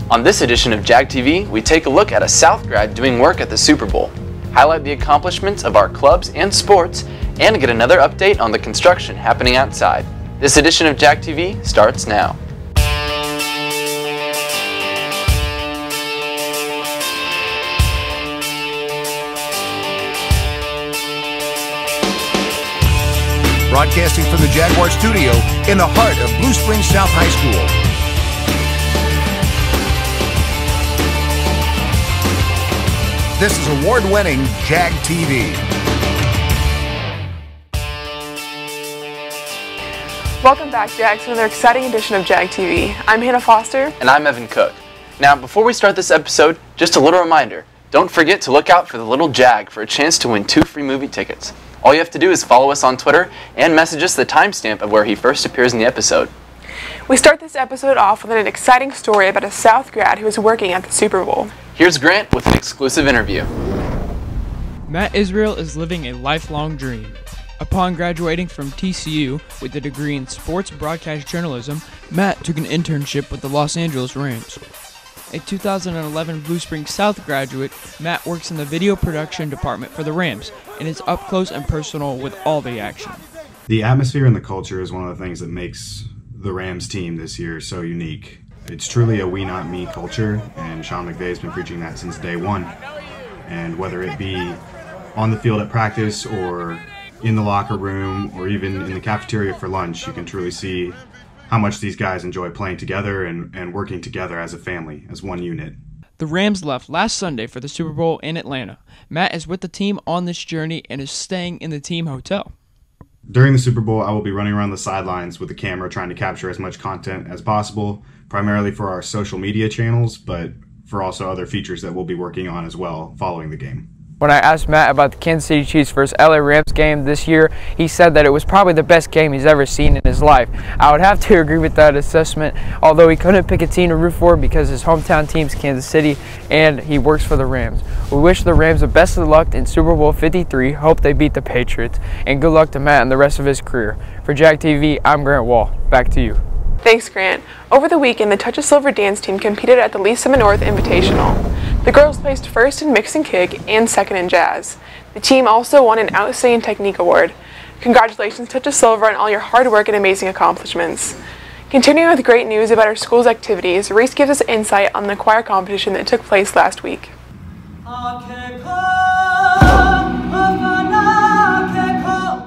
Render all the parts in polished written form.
On this edition of Jag TV, we take a look at a South grad doing work at the Super Bowl, highlight the accomplishments of our clubs and sports, and get another update on the construction happening outside. This edition of Jag TV starts now. Broadcasting from the Jaguar studio in the heart of Blue Springs South High School. This is award-winning Jag TV. Welcome back, Jag, to another exciting edition of Jag TV. I'm Hannah Foster. And I'm Evan Cook. Now, before we start this episode, just a little reminder. Don't forget to look out for the little Jag for a chance to win 2 free movie tickets. All you have to do is follow us on Twitter and message us the timestamp of where he first appears in the episode. We start this episode off with an exciting story about a South grad who is working at the Super Bowl. Here's Grant with an exclusive interview. Matt Israel is living a lifelong dream. Upon graduating from TCU with a degree in sports broadcast journalism, Matt took an internship with the Los Angeles Rams. A 2011 Blue Springs South graduate, Matt works in the video production department for the Rams and is up close and personal with all the action. The atmosphere and the culture is one of the things that makes the Rams team this year so unique. It's truly a we not me culture, and Sean McVay has been preaching that since day one. And whether it be on the field at practice or in the locker room or even in the cafeteria for lunch, you can truly see how much these guys enjoy playing together and working together as a family, as one unit. The Rams left last Sunday for the Super Bowl in Atlanta. Matt is with the team on this journey and is staying in the team hotel. During the Super Bowl, I will be running around the sidelines with the camera trying to capture as much content as possible, primarily for our social media channels, but for also other features that we'll be working on as well following the game. When I asked Matt about the Kansas City Chiefs vs. LA Rams game this year, he said that it was probably the best game he's ever seen in his life. I would have to agree with that assessment, although he couldn't pick a team to root for because his hometown team's Kansas City and he works for the Rams. We wish the Rams the best of luck in Super Bowl 53, hope they beat the Patriots, and good luck to Matt and the rest of his career. For Jag TV, I'm Grant Wall. Back to you. Thanks, Grant. Over the weekend, the Touch of Silver dance team competed at the Lisa North Invitational. The girls placed first in mix and kick and second in jazz. The team also won an Outstanding Technique Award. Congratulations, Touch of Silver, on all your hard work and amazing accomplishments. Continuing with great news about our school's activities, Reese gives us insight on the choir competition that took place last week.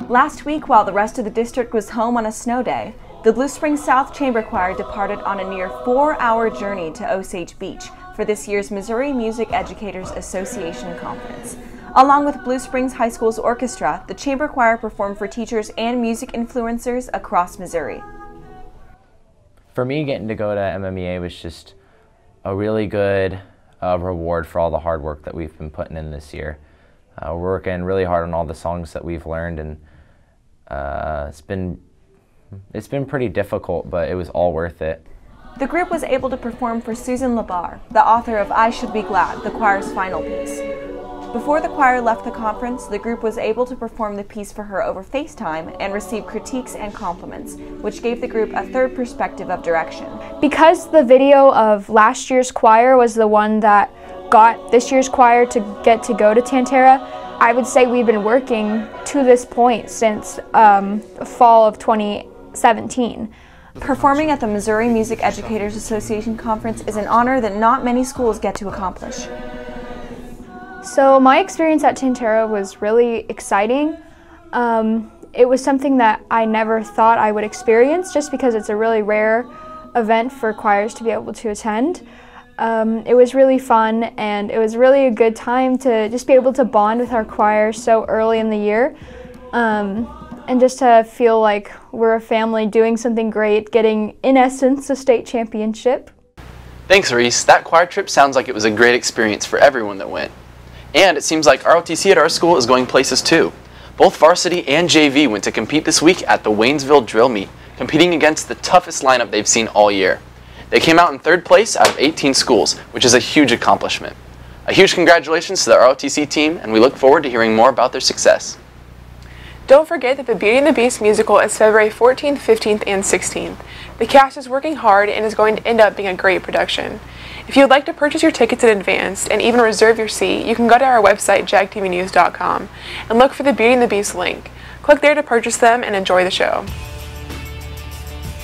Last week, while the rest of the district was home on a snow day, the Blue Springs South Chamber Choir departed on a near 4-hour journey to Osage Beach for this year's Missouri Music Educators Association Conference. Along with Blue Springs High School's orchestra, the Chamber Choir performed for teachers and music influencers across Missouri. For me, getting to go to MMEA was just a really good reward for all the hard work that we've been putting in this year. We're working really hard on all the songs that we've learned, and it's been pretty difficult, but it was all worth it. The group was able to perform for Susan Labar, the author of I Should Be Glad, the choir's final piece. Before the choir left the conference, the group was able to perform the piece for her over FaceTime and receive critiques and compliments, which gave the group a third perspective of direction. Because the video of last year's choir was the one that got this year's choir to get to go to Tantera, I would say we've been working to this point since fall of 2017. Performing at the Missouri Music Educators Association Conference is an honor that not many schools get to accomplish. So my experience at Tantera was really exciting. It was something that I never thought I would experience just because it's a really rare event for choirs to be able to attend. It was really fun, and it was really a good time to just be able to bond with our choir so early in the year. And just to feel like we're a family doing something great, getting, in essence, a state championship. Thanks, Reese. That choir trip sounds like it was a great experience for everyone that went. And it seems like ROTC at our school is going places too. Both varsity and JV went to compete this week at the Waynesville Drill Meet, competing against the toughest lineup they've seen all year. They came out in 3rd place out of 18 schools, which is a huge accomplishment. A huge congratulations to the ROTC team, and we look forward to hearing more about their success. Don't forget that the Beauty and the Beast musical is February 14th, 15th, and 16th. The cast is working hard and is going to end up being a great production. If you would like to purchase your tickets in advance and even reserve your seat, you can go to our website, jagtvnews.com, and look for the Beauty and the Beast link. Click there to purchase them and enjoy the show.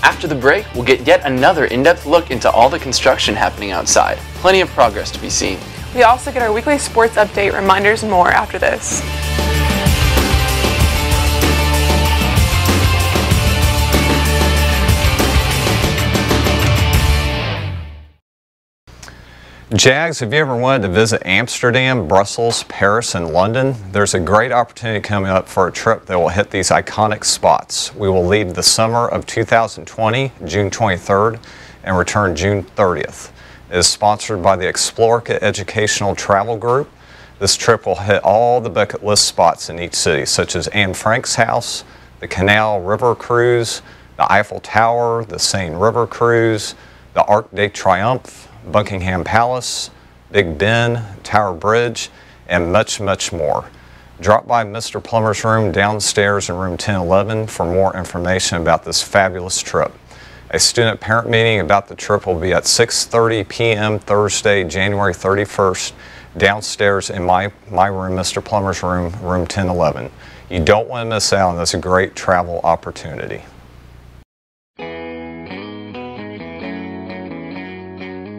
After the break, we'll get yet another in-depth look into all the construction happening outside. Plenty of progress to be seen. We also get our weekly sports update, reminders, and more after this. Jags, have you ever wanted to visit Amsterdam, Brussels, Paris, and London? There's a great opportunity coming up for a trip that will hit these iconic spots. We will leave the summer of 2020, June 23rd, and return June 30th. It is sponsored by the Explorica Educational Travel Group. This trip will hit all the bucket list spots in each city, such as Anne Frank's house, the Canal River Cruise, the Eiffel Tower, the Seine River Cruise, the Arc de Triomphe, Buckingham Palace, Big Ben, Tower Bridge, and much, much more. Drop by Mr. Plummer's room downstairs in room 1011 for more information about this fabulous trip. A student-parent meeting about the trip will be at 6:30 p.m. Thursday, January 31st, downstairs in my room, Mr. Plummer's room, room 1011. You don't want to miss out on this great travel opportunity.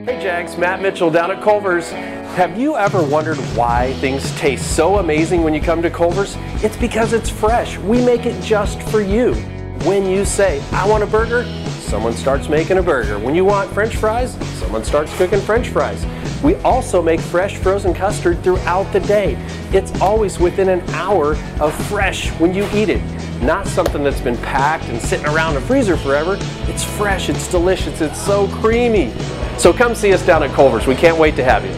Hey Jags, Matt Mitchell down at Culver's. Have you ever wondered why things taste so amazing when you come to Culver's? It's because it's fresh. We make it just for you. When you say, I want a burger, someone starts making a burger. When you want French fries, someone starts cooking French fries. We also make fresh frozen custard throughout the day. It's always within an hour of fresh when you eat it. Not something that's been packed and sitting around the freezer forever. It's fresh, it's delicious, it's so creamy. So come see us down at Culver's. We can't wait to have you.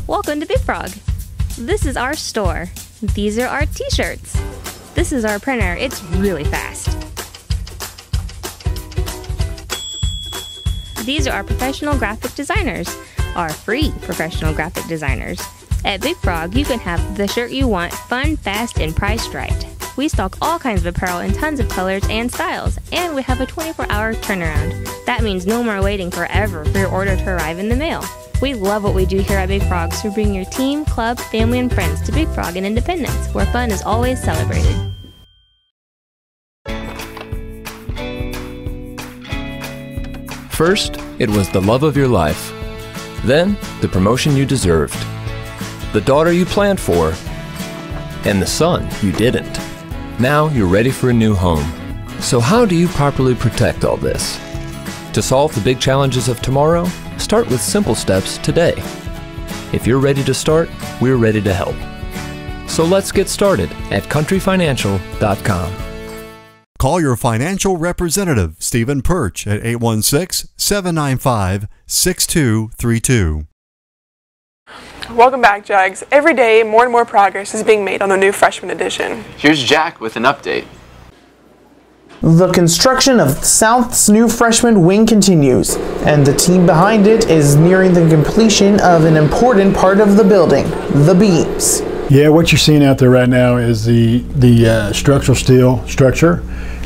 Welcome to Big Frog. This is our store. These are our t-shirts. This is our printer. It's really fast. These are our professional graphic designers, our free professional graphic designers. At Big Frog, you can have the shirt you want, fun, fast, and priced right. We stock all kinds of apparel in tons of colors and styles, and we have a 24-hour turnaround. That means no more waiting forever for your order to arrive in the mail. We love what we do here at Big Frog, so bring your team, club, family, and friends to Big Frog in Independence, where fun is always celebrated. First, it was the love of your life. Then, the promotion you deserved. The daughter you planned for. And the son you didn't. Now you're ready for a new home. So how do you properly protect all this? To solve the big challenges of tomorrow, start with simple steps today. If you're ready to start, we're ready to help. So let's get started at countryfinancial.com. Call your financial representative, Stephen Perch, at 816-795-6232. Welcome back, Jags. Every day, more and more progress is being made on the new freshman edition. Here's Jack with an update. The construction of South's new freshman wing continues, and the team behind it is nearing the completion of an important part of the building, the beams. Yeah, what you're seeing out there right now is the structural steel structure.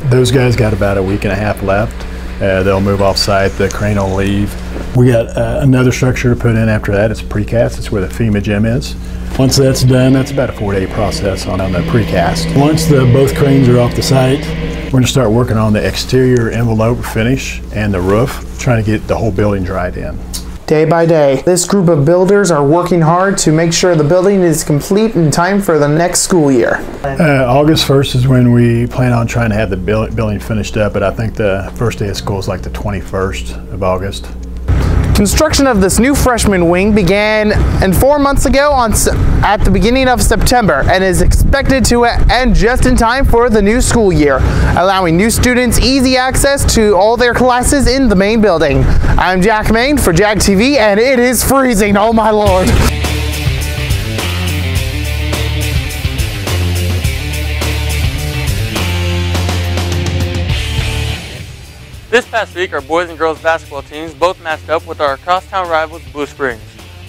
Those guys got about a week and a half left. They'll move off site, the crane will leave. We got another structure to put in after that. It's precast, it's where the FEMA gym is. Once that's done, that's about a 4-day process on the precast. Once both cranes are off the site, we're gonna start working on the exterior envelope finish and the roof, trying to get the whole building dried in. Day by day, this group of builders are working hard to make sure the building is complete in time for the next school year. August 1st is when we plan on trying to have the building finished up, but I think the first day of school is like the 21st of August. Construction of this new freshman wing began 4 months ago at the beginning of September and is expected to end just in time for the new school year, allowing new students easy access to all their classes in the main building. I'm Jack Main for Jag TV, and it is freezing, oh my lord. This past week, our boys and girls basketball teams both matched up with our crosstown rivals, Blue Springs.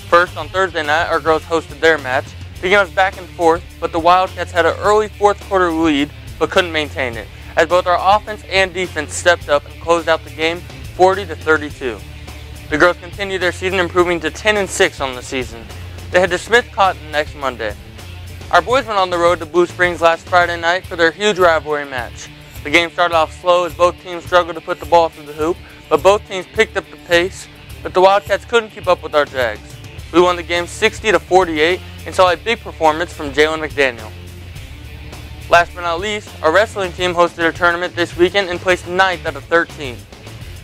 First, on Thursday night, our girls hosted their match, The game was back and forth, but the Wildcats had an early fourth quarter lead but couldn't maintain it, as both our offense and defense stepped up and closed out the game 40-32. The girls continued their season, improving to 10-6 on the season. They head to Smith Cotton next Monday. Our boys went on the road to Blue Springs last Friday night for their huge rivalry match. The game started off slow as both teams struggled to put the ball through the hoop, but both teams picked up the pace, but the Wildcats couldn't keep up with our Jags. We won the game 60-48 and saw a big performance from Jalen McDaniel. Last but not least, our wrestling team hosted a tournament this weekend and placed 9th out of 13.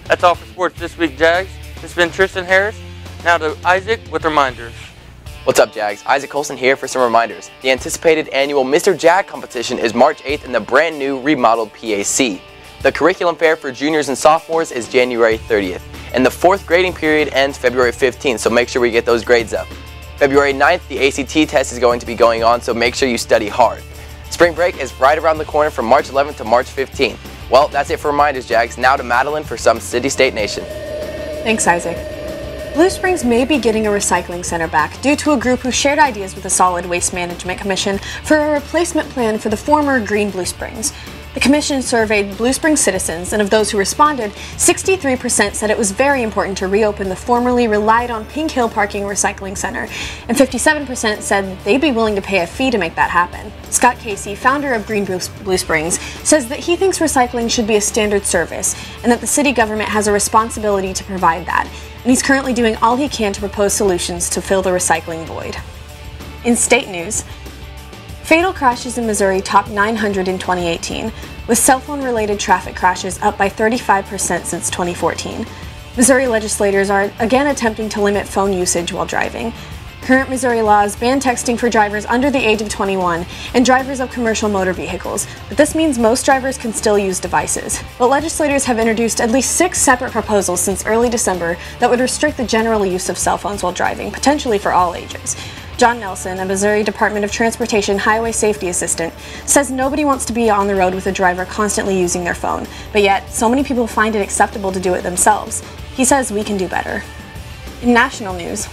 That's all for sports this week, Jags. This has been Tristan Harris. Now to Isaac with reminders. What's up, Jags? Isaac Colson here for some reminders. The anticipated annual Mr. Jag competition is March 8th in the brand new remodeled PAC. The curriculum fair for juniors and sophomores is January 30th, and the 4th grading period ends February 15th, so make sure we get those grades up. February 9th, the ACT test is going to be going on, so make sure you study hard. Spring break is right around the corner from March 11th to March 15th. Well, that's it for reminders, Jags. Now to Madeline for some City State Nation. Thanks, Isaac. Blue Springs may be getting a recycling center back due to a group who shared ideas with the Solid Waste Management Commission for a replacement plan for the former Green Blue Springs. The commission surveyed Blue Springs citizens, and of those who responded, 63% said it was very important to reopen the formerly relied-on Pink Hill Parking Recycling Center, and 57% said they'd be willing to pay a fee to make that happen. Scott Casey, founder of Green Blue Springs, says that he thinks recycling should be a standard service, and that the city government has a responsibility to provide that, and he's currently doing all he can to propose solutions to fill the recycling void. In state news, fatal crashes in Missouri topped 900 in 2018, with cell phone-related traffic crashes up by 35% since 2014. Missouri legislators are again attempting to limit phone usage while driving. Current Missouri laws ban texting for drivers under the age of 21 and drivers of commercial motor vehicles, but this means most drivers can still use devices. But legislators have introduced at least 6 separate proposals since early December that would restrict the general use of cell phones while driving, potentially for all ages. John Nelson, a Missouri Department of Transportation highway safety assistant, says nobody wants to be on the road with a driver constantly using their phone, but yet so many people find it acceptable to do it themselves. He says we can do better. In national news,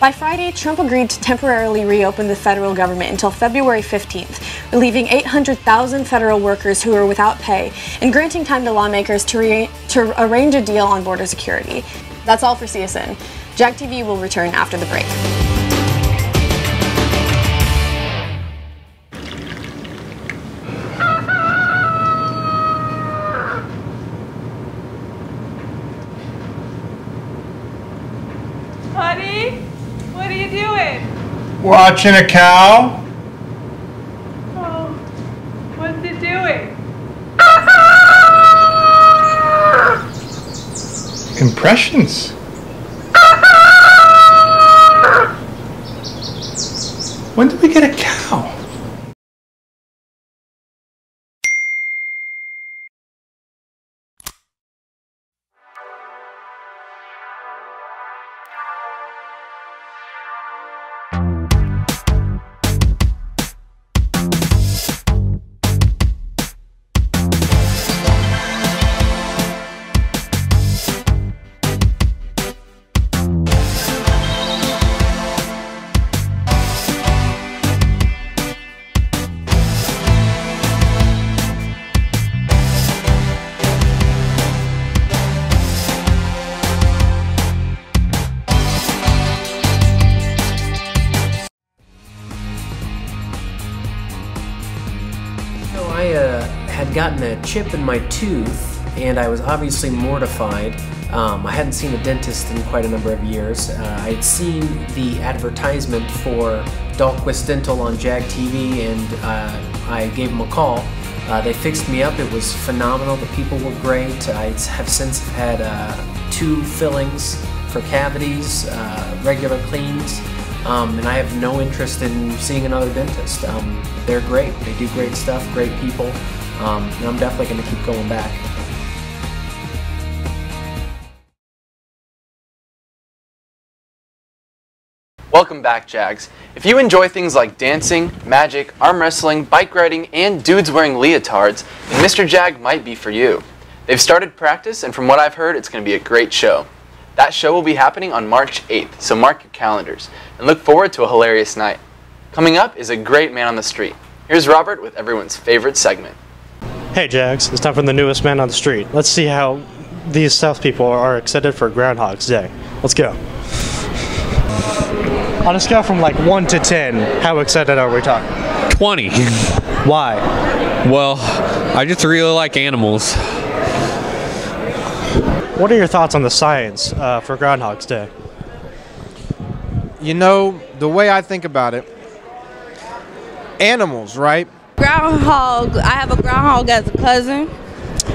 by Friday, Trump agreed to temporarily reopen the federal government until February 15th, relieving 800,000 federal workers who are without pay and granting time to lawmakers to arrange a deal on border security. That's all for CSN. Jag TV will return after the break. Honey, what are you doing? Watching a cow. Oh, what's it doing? Impressions. When did we get a cow? Had gotten a chip in my tooth, and I was obviously mortified. I hadn't seen a dentist in quite a number of years. I had seen the advertisement for Dahlquist Dental on Jag TV, and I gave them a call. They fixed me up. It was phenomenal. The people were great. I have since had 2 fillings for cavities, regular cleans, and I have no interest in seeing another dentist. They're great. They do great stuff, great people, and I'm definitely going to keep going back. Welcome back, Jags. If you enjoy things like dancing, magic, arm wrestling, bike riding, and dudes wearing leotards, then Mr. Jag might be for you. They've started practice, and from what I've heard, it's going to be a great show. That show will be happening on March 8th, so mark your calendars, and look forward to a hilarious night. Coming up is a great man on the street. Here's Robert with everyone's favorite segment. Hey Jags, it's time for the newest man on the street. Let's see how these South people are excited for Groundhog's Day. Let's go. On a scale from like 1 to 10, how excited are we talking? 20. Why? Well, I just really like animals. What are your thoughts on the science for Groundhog's Day? You know, the way I think about it, animals, right? Groundhog, I have a groundhog as a cousin.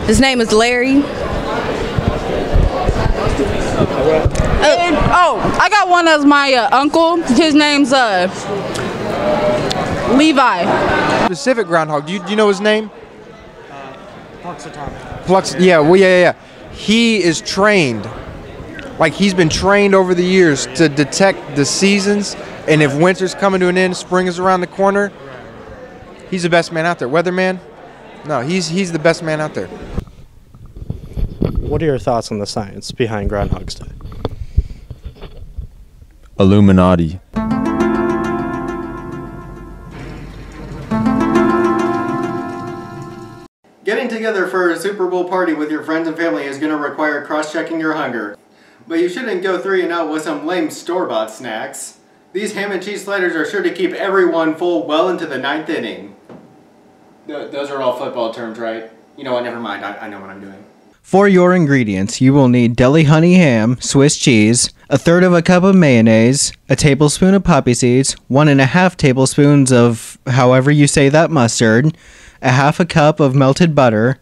His name is Larry. I got one as my uncle. His name's Levi. Specific groundhog, do you know his name? Puxatawny. Yeah. He is trained. Like, he's been trained over the years to detect the seasons, and if winter's coming to an end, spring is around the corner, he's the best man out there. Weatherman? No, he's the best man out there. What are your thoughts on the science behind Groundhog's Day? Illuminati. Getting together for a Super Bowl party with your friends and family is going to require cross-checking your hunger. But you shouldn't go 3 and out with some lame store-bought snacks. These ham and cheese sliders are sure to keep everyone full well into the 9th inning. Those are all football terms, right? You know what, never mind, I know what I'm doing. For your ingredients, you will need deli honey ham, Swiss cheese, 1/3 of a cup of mayonnaise, a tablespoon of poppy seeds, 1.5 tablespoons of however you say that mustard, 1/2 cup of melted butter,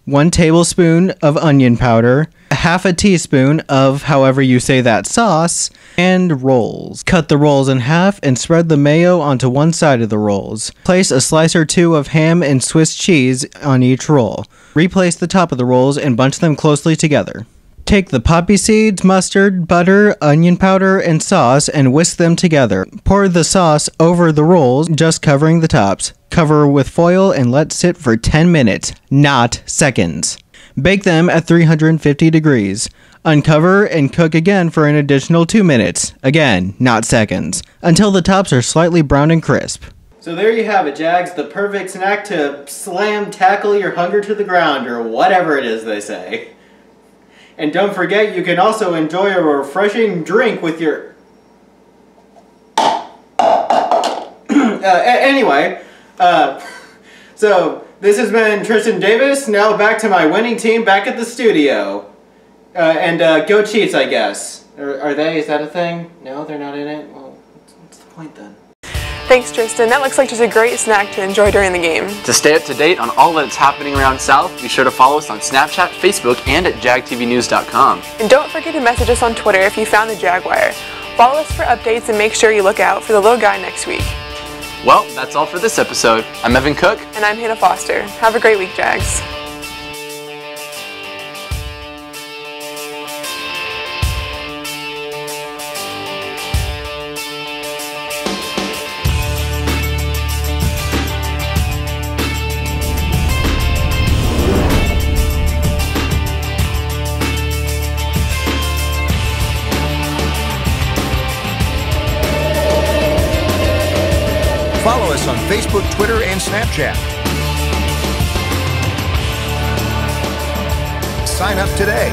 1 tablespoon of onion powder, 1/2 teaspoon of however you say that sauce, and rolls. Cut the rolls in half and spread the mayo onto one side of the rolls. Place a slice or 2 of ham and Swiss cheese on each roll. Replace the top of the rolls and bunch them closely together. Take the poppy seeds, mustard, butter, onion powder, and sauce and whisk them together. Pour the sauce over the rolls, just covering the tops. Cover with foil and let sit for 10 minutes, not seconds. Bake them at 350 degrees. Uncover and cook again for an additional 2 minutes, again, not seconds, until the tops are slightly brown and crisp. So there you have it, Jags, the perfect snack to tackle your hunger to the ground, or whatever it is they say. And don't forget, you can also enjoy a refreshing drink with your... Anyway, so this has been Tristan Davis. Now back to my winning team back at the studio. Go Chiefs, I guess. Are they? Is that a thing? No, they're not in it? Well, what's the point then? Thanks, Tristan. That looks like just a great snack to enjoy during the game. To stay up to date on all that's happening around South, be sure to follow us on Snapchat, Facebook, and at jagtvnews.com. And don't forget to message us on Twitter if you found the Jaguar. Follow us for updates and make sure you look out for the little guy next week. Well, that's all for this episode. I'm Evan Cook. And I'm Hannah Foster. Have a great week, Jags. Follow us on Facebook, Twitter, and Snapchat. Sign up today.